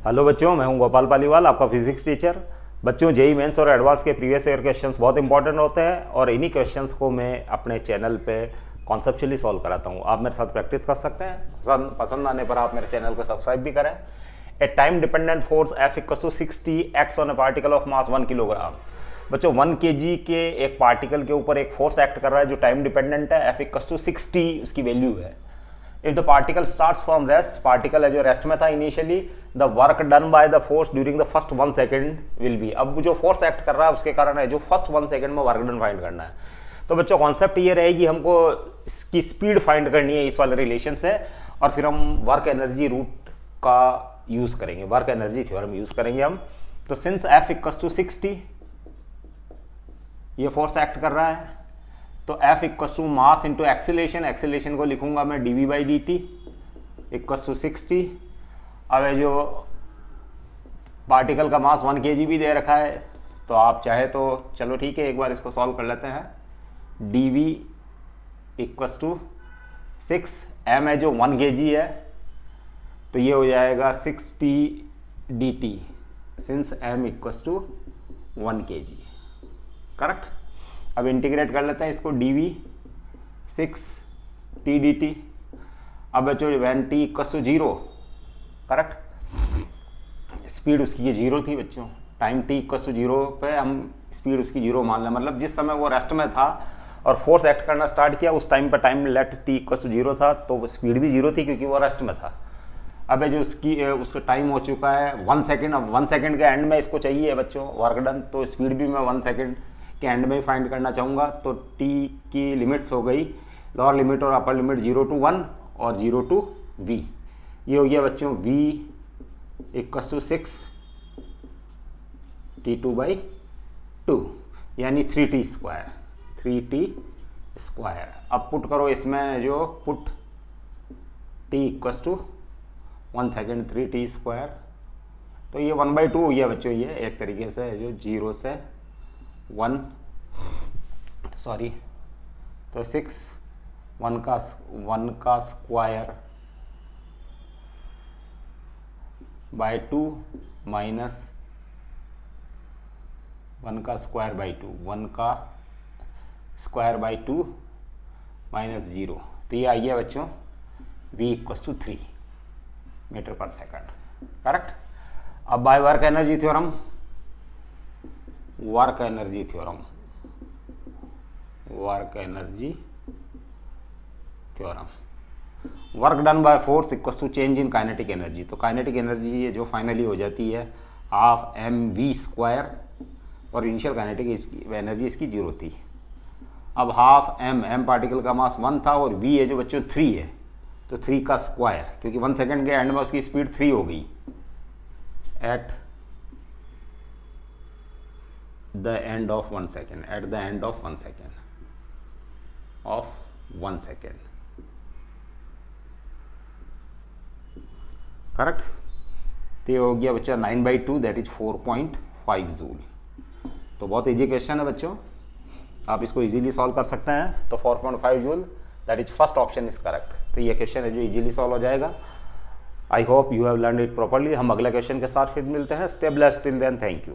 Hello बच्चों, मैं हूं गोपाल पालीवाल, आपका फिजिक्स टीचर। बच्चों, जेईई मेंस और एडवांस के प्रीवियस ईयर क्वेश्चंस बहुत इंपॉर्टेंट होते हैं और इन्हीं क्वेश्चंस को मैं अपने चैनल पे कॉन्सेप्चुअली सॉल्व कराता हूं। आप मेरे साथ प्रैक्टिस कर सकते हैं। पसंद आने पर आप मेरे चैनल को सब्सक्राइब भी करें। ए time dependent force F = 60 acts on A particle of mass 1 kilogram. बच्चों, 1 kg के एक पार्टिकल के ऊपर एक फोर्स एक्ट कर रहा है जो टाइम डिपेंडेंट है। F = 60 उसकी वैल्यू है। If the particle starts from rest, particle है जो रेस्ट में था initially, the work done by the force during the first 1 second will be. अब जो फोर्स एक्ट कर रहा है उसके कारण है जो फर्स्ट 1 सेकेंड में वर्क डन फाइंड करना है। तो बच्चों, कॉन्सेप्ट ये रहेगी, हमको इसकी स्पीड फाइंड करनी है इस वाले रिलेशन से, और फिर हम वर्क एनर्जी रूट का यूज करेंगे, वर्क एनर्जी थ्योरम यूज करेंगे हम। तो सिंस F = 60 ये फोर्स एक्ट कर रहा है, तो F = mass into acceleration, acceleration को लिखूंगा मैं dv/dt = 60। अब ये जो पार्टिकल का मास 1 kg भी दे रखा है, तो आप चाहे तो चलो ठीक है, एक बार इसको सॉल्व कर लेते हैं। dv = 6, m है जो 1 kg है, तो ये हो जाएगा 60 dt since m = 1 kg। Correct. अब इंटीग्रेट कर लेते हैं इसको, dv 6t dt। अब बच्चों when t = 0, करेक्ट, स्पीड उसकी 0 थी बच्चों। टाइम t = 0 पे हम स्पीड उसकी 0 मान लें, मतलब जिस समय वो रेस्ट में था और फोर्स एक्ट करना स्टार्ट किया उस टाइम पर टाइम लेट t = 0 था, तो स्पीड भी 0 थी क्योंकि वो रेस्ट में था। अब जो उसका टाइम हो चुका है 1 सेकेंड। अब 1 सेकेंड के एंड में इसको चाहिए बच्चों वर्क डन, तो स्पीड भी मैं 1 सेकेंड के एंड में ही फाइंड करना चाहूँगा। तो t की लिमिट्स हो गई, लोअर लिमिट और अपर लिमिट 0 to 1 और 0 to v। ये हो गया बच्चों v = 6 t2/2 यानी 3t²। अब पुट करो इसमें, जो पुट t = 1 सेकेंड 3t², तो ये 1/2 हो गया बच्चों। ये एक तरीके से जो 0 से 1, सॉरी, तो 6 1 का स्क्वायर बाय 2 माइनस 1 का स्क्वायर बाय 2, 1 का स्क्वायर बाय 2 माइनस 0, तो ये आ गया बच्चों v = 3 मीटर पर सेकंड। करेक्ट। अब by work energy theorem, work energy theorem work done by force = change in kinetic energy. तो काइनेटिक एनर्जी ये जो फाइनली हो जाती है ½ mv², और इनिशियल काइनेटिक एनर्जी इसकी 0 थी। अब ½ m पार्टिकल का मास 1 था और v है जो बच्चों 3 है, तो 3 का स्क्वायर, क्योंकि 1 सेकेंड के एंड में उसकी स्पीड 3 हो गई at the end of 1 second, correct. तो ये हो गया बच्चा 9/2 दैट इज 4.5 जूल। तो बहुत इजी क्वेश्चन है बच्चों, आप इसको इजीली सॉल्व कर सकते हैं। तो 4.5 joule that is first option is correct. तो ये क्वेश्चन है जो इजीली सॉल्व हो जाएगा। I hope you have learn it properly. हम अगले क्वेश्चन के साथ फिर मिलते हैं। Stay blessed till then, thank you.